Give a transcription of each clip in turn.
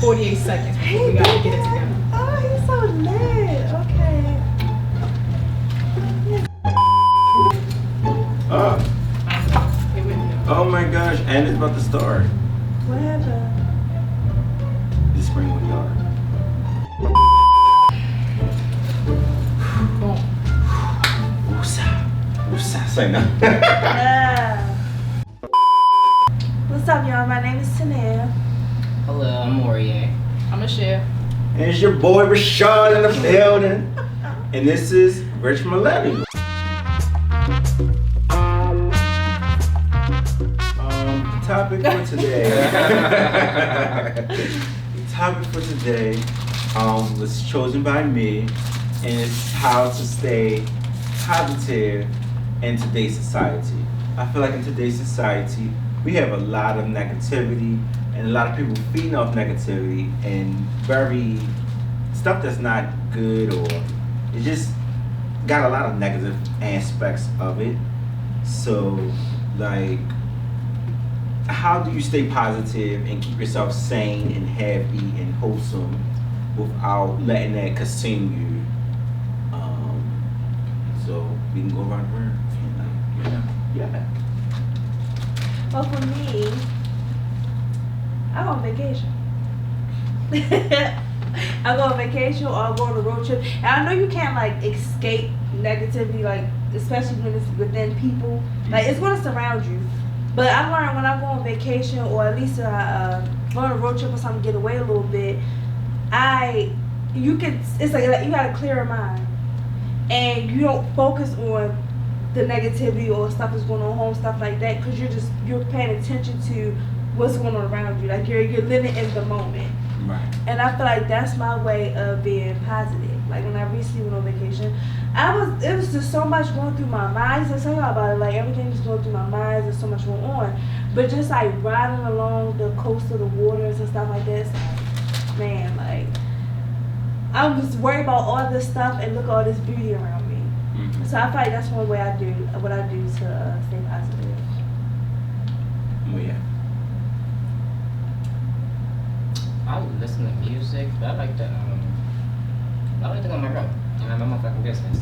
48 seconds before we gotta get it together. Oh, he's so lit. Okay. It wouldn't know. Oh my gosh, and it's about to start. What happened? The spring went dark. Boom. Woosa. Say no. What's up, y'all? My name is Taneya. Hello, I'm Moriae. I'm Ashia. And it's your boy Rashad in the building. And this is Rich Millennials. The topic for today. The topic for today was chosen by me, and it's how to stay positive in today's society. I feel like in today's society, we have a lot of negativity and a lot of people feeding off negativity and very stuff that's not good, or it just got a lot of negative aspects of it. So like, how do you stay positive and keep yourself sane and happy and wholesome without letting that consume you? So we can go around the room. Yeah. Well, for me, I go on vacation. I go on vacation or I go on a road trip. And I know you can't like escape negativity, like especially when it's within people. Like it's gonna surround you. But I learned when I go on vacation or at least go on a road trip or something, get away a little bit. It's like you got a clearer mind, and you don't focus on the negativity or stuff that's going on at home, stuff like that, because you're paying attention to what's going on around you. Like you're living in the moment. Right. And I feel like that's my way of being positive. Like when I recently went on vacation, it was just so much going through my mind. I tell y'all about it, like everything was going through my mind. There's so much going on. But just like riding along the coast of the waters and stuff like that, it's like, man, like I'm just worried about all this stuff and look at all this beauty around me. Mm-hmm. So I feel like that's one way I do what I do to stay positive. Oh yeah. I listen to music, but I like to go on my road and have my motherfucking business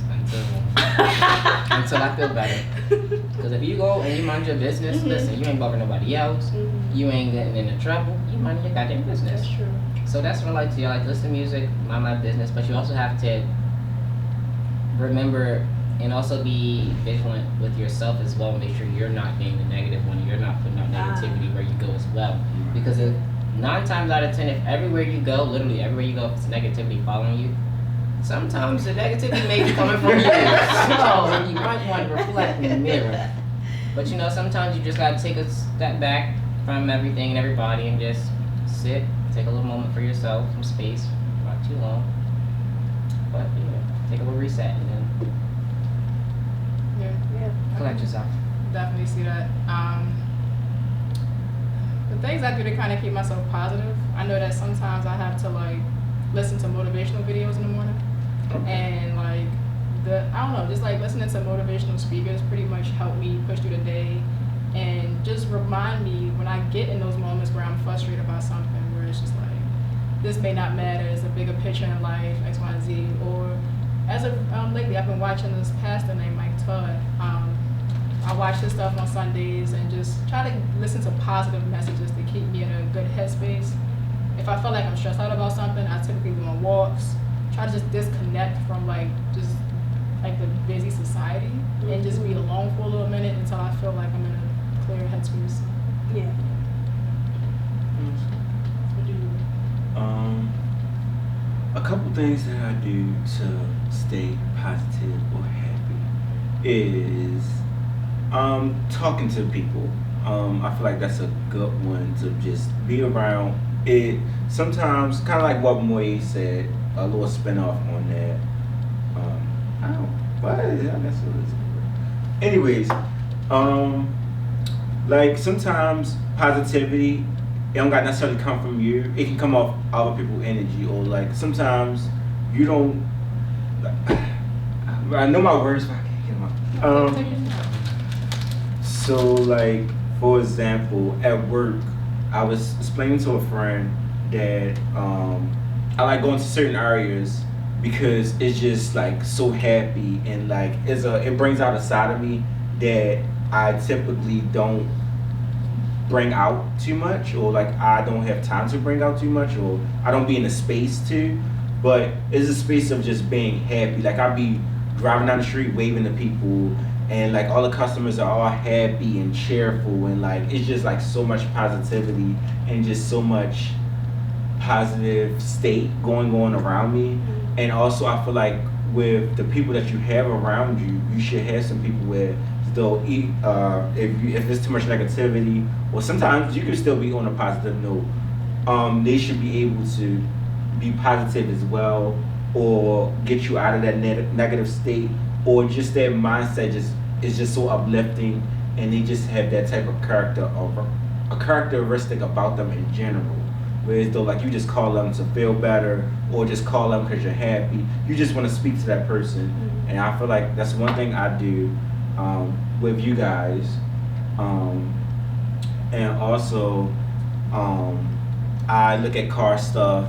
until I feel better. Because if you go and you mind your business, Mm-hmm. listen, you ain't bothering nobody else. Mm-hmm. You ain't getting into trouble. You mind your goddamn business. That's true. So that's what I like to do. I like to listen to music, mind my business, but you also have to remember and also be vigilant with yourself as well. Make sure you're not being the negative one. You're not putting out negativity where you go as well. Because if 9 times out of 10, if everywhere you go, literally everywhere you go, if it's negativity following you, sometimes the negativity may be coming from you. So you might want to reflect in the mirror. But you know, sometimes you just gotta take a step back from everything and everybody and just sit, take a little moment for yourself, some space, not too long. But yeah, take a little reset and then Yeah. collect yourself. Definitely see that. The things I do to kind of keep myself positive, I know that sometimes I have to like listen to motivational videos in the morning, and like I don't know, just like listening to motivational speakers pretty much help me push through the day, and just remind me when I get in those moments where I'm frustrated about something, where it's just like this may not matter, it's a bigger picture in life, X, Y, and Z. Or as of lately, I've been watching this pastor named Mike Todd. I watch his stuff on Sundays and just try to listen to positive messages to keep me in a good headspace. If I feel like I'm stressed out about something, I typically go on walks, try to just disconnect from like the busy society and just be alone for a little minute until I feel like I'm in a clear headspace. Yeah. What do you do? A couple things that I do to stay positive or happy is talking to people. I feel like that's a good one to just be around. It sometimes kind of like what Moriae said, a little spin off on that. I don't. What? Yeah, that's what it is. Anyways, like sometimes positivity, it don't got necessarily come from you. It can come off other people's energy, or like sometimes you don't. I know my words, but I can't get them out. So like, for example, at work, I was explaining to a friend that I like going to certain areas because it's just like so happy and like it brings out a side of me that I typically don't bring out too much, or like I don't have time to bring out too much, or I don't be in a space to. But it's a space of just being happy. Like I'll be driving down the street waving to people, and like all the customers are all happy and cheerful, and like it's just like so much positivity and just so much positive state going on around me. And also I feel like with the people that you have around you, you should have some people where they'll eat if there's too much negativity, or sometimes you can still be on a positive note. They should be able to be positive as well, or get you out of that negative state, or just their mindset is just so uplifting, and they just have that type of character or a characteristic about them in general. Whereas though like you just call them to feel better, or just call them because you're happy. You just want to speak to that person, and I feel like that's one thing I do with you guys, and also I look at car stuff,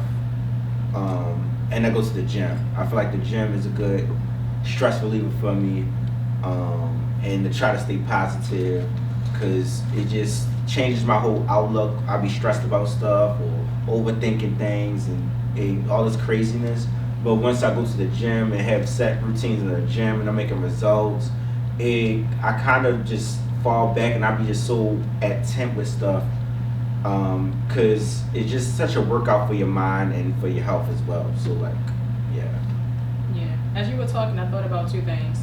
and I go to the gym. I feel like the gym is a good stress reliever for me, and to try to stay positive, because it just changes my whole outlook. I'll be stressed about stuff or overthinking things and all this craziness. But once I go to the gym and have set routines in the gym and I'm making results, I kind of just fall back and I'll be just so at temp with stuff, because it's just such a workout for your mind and for your health as well. So like, yeah. Yeah. As you were talking, I thought about two things.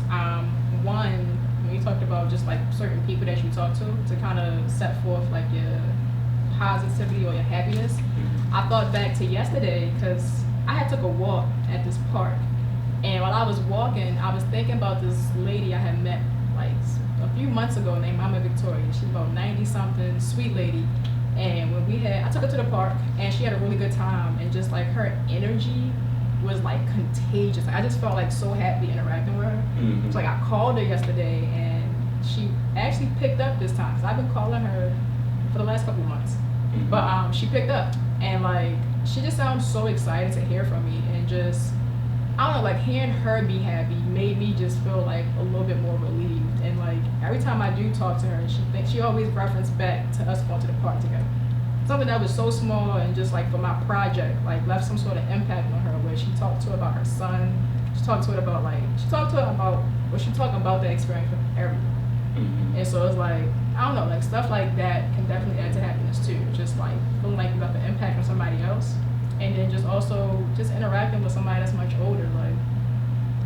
One, when you talked about just like certain people that you talk to kind of set forth like your positivity or your happiness, I thought back to yesterday because I had took a walk at this park, and while I was walking, I was thinking about this lady I had met like a few months ago named Mama Victoria. She's about 90 something, sweet lady. And when I took her to the park, and she had a really good time, and just like her energy was like contagious. I just felt like so happy interacting with her. So like I called her yesterday, and she actually picked up this time, because I've been calling her for the last couple months. But she picked up, and like she just sounds so excited to hear from me, and just I don't know, like hearing her be happy made me just feel like a little bit more relieved. And like every time I do talk to her, she always referenced back to us going to the park together. Something that was so small and just like for my project, like left some sort of impact on her, where she talked to her about her son. She talked to her about the experience with everyone. And so it's like, I don't know, like stuff like that can definitely add to happiness too. Just like feeling like you left an impact on somebody else. And then just also just interacting with somebody that's much older. Like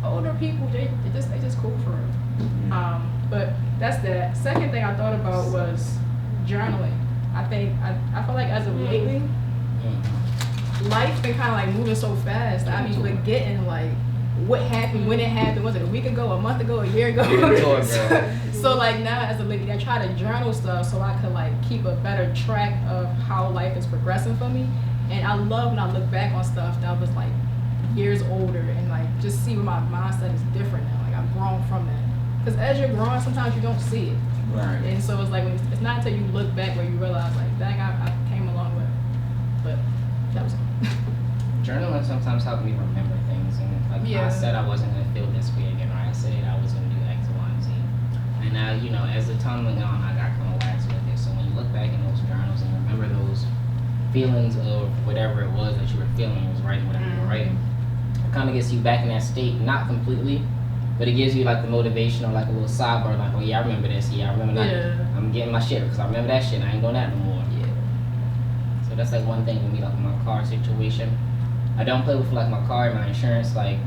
older people, they just cool for real. But that's that. Second thing I thought about was journaling. I feel like as of lately, life been kind of like moving so fast. I be forgetting like what happened, when it happened. Was it a week ago, a month ago, a year ago? So like now as a lady, I try to journal stuff so I could like keep a better track of how life is progressing for me. And I love when I look back on stuff that was like years older, and like just see where my mindset is different now. Like I've grown from that. Because as you're growing, sometimes you don't see it. Right. And so it's like it's not until you look back where you realize like, dang, I came a long way. But that was all. Journaling sometimes helped me remember things, and like I said I wasn't gonna feel this way again, or I said I was gonna do X, Y, and Z. And now, as the time went on, I got kind of lax with it. So when you look back in those journals and remember those feelings of whatever it was that you were feeling, was writing whatever you were writing, it kind of gets you back in that state, not completely, but it gives you like the motivation or like a little sidebar, like, oh yeah, I remember this, I remember that. I'm getting my shit because I remember that shit, I ain't doing that no more. So that's like one thing with me, like my car situation. I don't play with like my car and my insurance. Like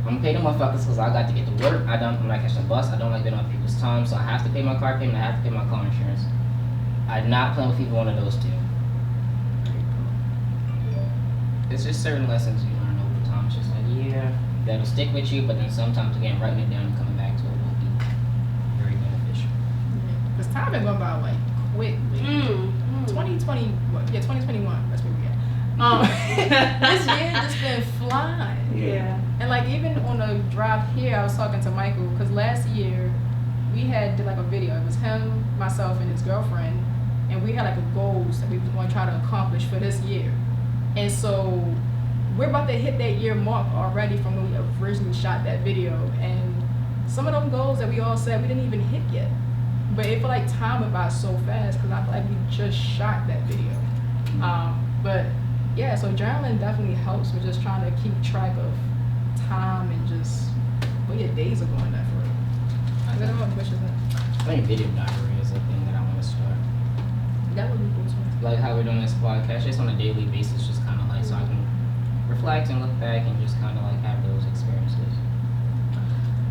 I'm gonna pay them motherfuckers because I got to get to work. I'm not catching the bus. I don't like being on people's time, so I have to pay my car payment. I have to pay my car insurance. I'm not playing with either one of those two. It's just certain lessons you learn over time. It's just like, that'll stick with you, but then sometimes again, writing it down and coming back to it will be very beneficial. Because time been going by like quickly. 2021. That's where we at. This year just been flying. And like even on the drive here, I was talking to Michael because last year we did like a video. It was him, myself, and his girlfriend, and we had like a goals that we was going to try to accomplish for this year. And so we're about to hit that year mark already from when we originally shot that video. And some of them goals that we all said we didn't even hit yet. But it felt like time went by so fast because I feel like we just shot that video. But yeah, so journaling definitely helps with just trying to keep track of time and just where your days are going that for. I don't know what question is that. I think video diary is a thing that I want to start. That would be cool too. Like how we're doing this podcast, just on a daily basis, just kind of like so I can reflect and look back and just kind of like have those experiences.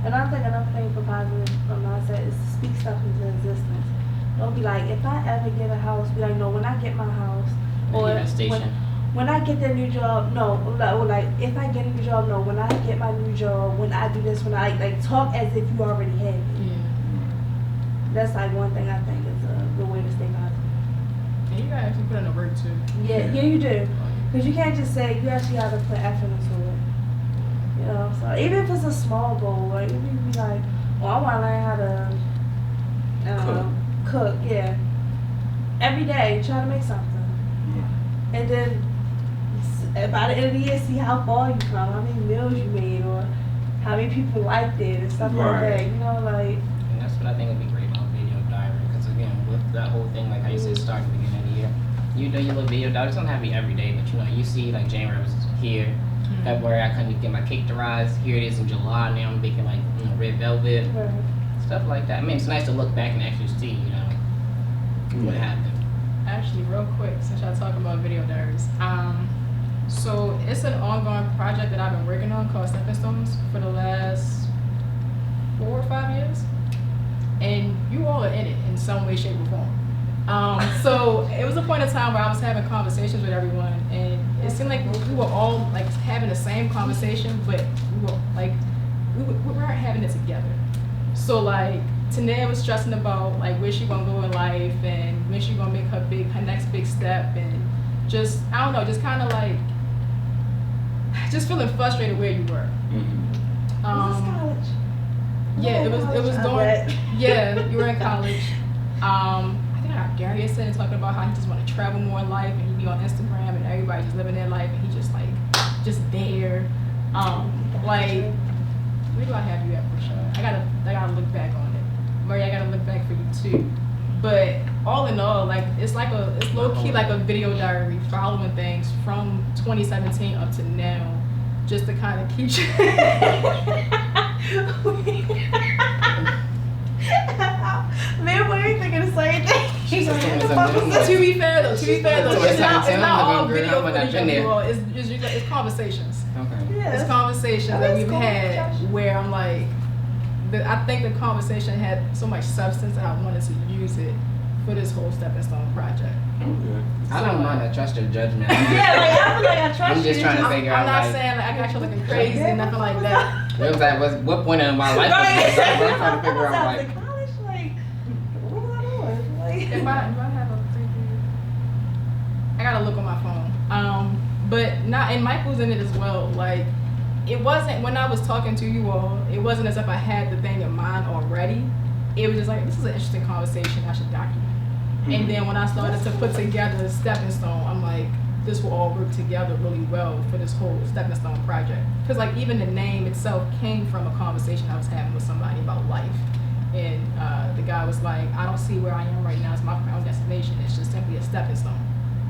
And I think another thing for positive mindset is to speak stuff into existence. Don't be like, if I ever get a house, be like, no, when I get my house, or Manifestation. when I get that new job, no, or like if I get a new job, no, when I get my new job, when I do this, when I like talk as if you already have it. Yeah. That's like one thing I think is a good way to stay positive. And you gotta actually put in the work too. Yeah, you do. Because you can't just say, you actually have to put effort into it. You know, so even if it's a small goal, like if you be like, oh, I want to learn how to cook, yeah. Every day, try to make something. And then by the end of the year, see how far you come, how many meals you made, or how many people liked it, and stuff like that. You know, like. And that's what I think would be great about video diary. Because again, with that whole thing, like how you said, start at the beginning of the year, you do your little video diary. It doesn't have to be every day, but you know, you see like January was here. February, I couldn't get my cake to rise. Here it is in July. Now I'm baking like red velvet, stuff like that. I mean, it's nice to look back and actually see, you know, what happened. Actually, real quick, since y'all talking about video diaries, so it's an ongoing project that I've been working on called Stepping Stones for the last 4 or 5 years, and you all are in it in some way, shape, or form. So it was a point in time where I was having conversations with everyone, and it seemed like we were all like having the same conversation, but we were like we weren't having it together. So like Taneya was stressing about like where she gonna go in life and when she gonna make her next big step, and just I don't know, just kind of like just feeling frustrated where you were. Was this college? Yeah, it was during. Yeah, you were in college. Gary said talking about how he just want to travel more in life, and he be on Instagram and everybody just living their life, and he just like just there. Like where do I have you at, Rashad? I gotta look back on it. Moriae, I gotta look back for you too. But all in all, like it's low key like a video diary following things from 2017 up to now, just to kind of keep Man, what are you thinking the same thing? To be fair though, it's not all video footage of you all. It's conversations. Okay. Yeah, It's conversations that we've cool. had where I'm like, I think the conversation had so much substance that I wanted to use it for this whole Stepping Stone project. I don't mind. I trust your judgment. Yeah, like I feel like I trust I'm just you. trying to figure out. I'm not like, saying like I got you looking crazy and nothing like that. It was like, what point in my life was this? I'm trying to figure out like. College, like, what was I doing? Like, If I have a preview, I gotta look on my phone. But not, and Michael's in it as well. Like, it wasn't when I was talking to you all. It wasn't as if I had the thing in mind already. It was just like, this is an interesting conversation. I should document. And then when I started to put together the Stepping Stone, I'm like, this will all work together really well for this whole Stepping Stone project. Because like even the name itself came from a conversation I was having with somebody about life. And the guy was like, I don't see where I am right now as my final destination. It's just simply a stepping stone.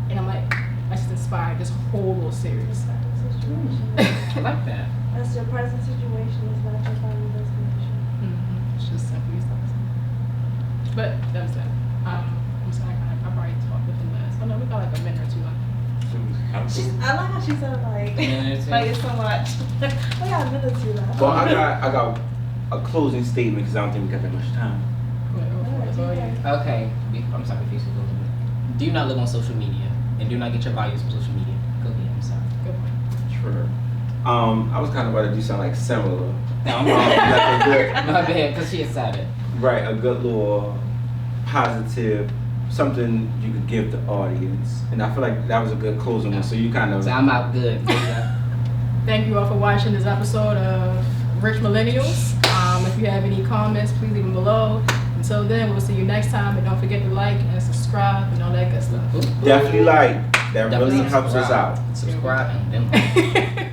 And I'm like, I just inspired this whole little series. I like that. that's your present situation. It's not your final destination. It's just simply a stepping stone. But that was that. I'm sorry, I probably talked with the last. Oh no, we got like a minute or two left. I like how she said it like, Yeah, like it's so much. We got a minute or two left. Well, I got a closing statement because I don't think we got that much time. Okay. I'm sorry, if you should go to it. Do not live on social media, and do not get your values from social media. Go ahead. I'm sorry. Good point. Sure. I was kind of about to do something like similar. No, I'm Like a good, my bad, because she excited. right, a good little positive, something you could give the audience. And I feel like that was a good closing one. So you kind of. So I'm out good. Thank you all for watching this episode of Rich Millennials. If you have any comments, please leave them below. And Until then, we'll see you next time. And don't forget to like and subscribe and all that good stuff. Definitely like. That Definitely really helps us out. Subscribe and then like.